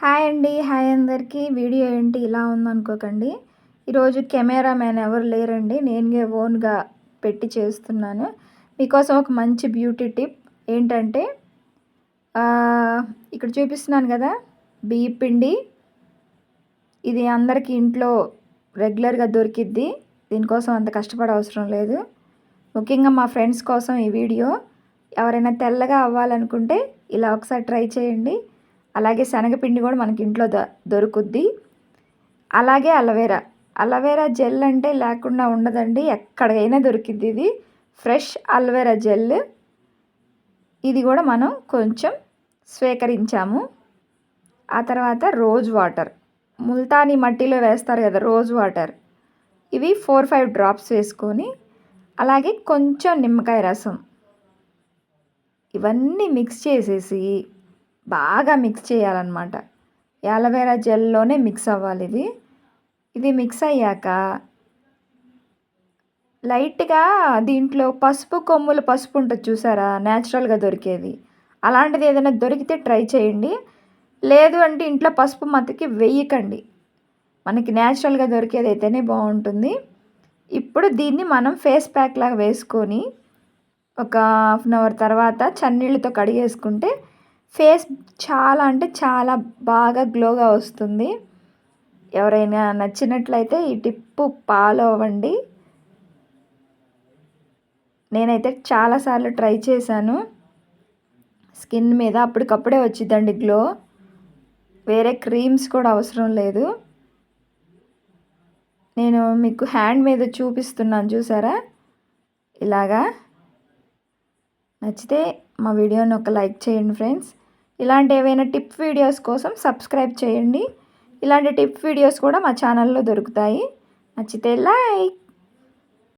Hi అండి. Hi అందరికీ. Video ఏంటి ఇలా ఉందనుకోకండి. ఈరోజు కెమెరామ్యాన్ ఎవరు లేరండి. నేనే ఓన్‌గా పెట్టి చేస్తున్నాను. మీకోసం ఒక మంచి బ్యూటీ టిప్ ఏంటంటే ఇక్కడ చూపిస్తున్నాను కదా! బియ్యపు పిండి. ఇది అందరికీ ఇంట్లో రెగ్యులర్‌గా దొరికిద్ది. దీనికోసం అంత కష్టపడవసరం లేదు. ముఖ్యంగా మా ఫ్రెండ్స్ కోసం ఈ వీడియో. ఎవరైనా తెల్లగా అవ్వాలనుకుంటే ఇలా ఒకసారి ట్రై చేయండి. అలాగే శనగపిండి కూడా మనకి ఇంట్లో దొరుకుద్ది. అలాగే అలోవెరా జెల్ అంటే లేకుండా ఉండదండి. ఎక్కడైనా దొరికిద్ది ఇది. Fresh aloe vera gel. ఇది కూడా మనం కొంచెం స్వీకరించాము. ఆ తర్వాత రోజ్ వాటర్. ముల్తానీ మట్టిలో వేస్తారు కదా రోజ్ వాటర్. ఇవి 4-5 డ్రాప్స్ వేసుకొని అలాగే కొంచెం నిమ్మకాయ రసం ఇవన్నీ మిక్స్ చేసేసి బాగా మిక్స్ చేయాలన్నమాట. అలోవెరా జెల్లోనే మిక్స్ అవ్వాలి ఇది. ఇది మిక్స్ అయ్యాక లైట్గా దీంట్లో కొమ్ముల పసుపు ఉంటుంది చూసారా, న్యాచురల్గా దొరికేది. అలాంటిది ఏదైనా దొరికితే ట్రై చేయండి. లేదు అంటే ఇంట్లో పసుపు మతికి వేయకండి. మనకి న్యాచురల్గా దొరికేది అయితేనే బాగుంటుంది. ఇప్పుడు దీన్ని మనం ఫేస్ ప్యాక్ లాగా వేసుకొని ఒక హాఫ్ అన్ అవర్ తర్వాత చన్నీళ్ళతో కడిగేసుకుంటే ఫేస్ చాలా అంటే చాలా బాగా గ్లోగా వస్తుంది. ఎవరైనా నచ్చినట్లయితే ఈ టిప్పు ఫాలో అవ్వండి. నేనైతే చాలాసార్లు ట్రై చేశాను. స్కిన్ మీద అప్పటికప్పుడే వచ్చిందండి గ్లో. వేరే క్రీమ్స్ కూడా అవసరం లేదు. నేను మీకు హ్యాండ్ మీద చూపిస్తున్నాను చూసారా, ఇలాగా. నచ్చితే మా వీడియోని ఒక లైక్ చేయండి ఫ్రెండ్స్. ఇలాంటి ఏవైనా టిప్ వీడియోస్ కోసం సబ్స్క్రైబ్ చేయండి. ఇలాంటి టిప్ వీడియోస్ కూడా మా ఛానల్లో దొరుకుతాయి. నచ్చితే లైక్.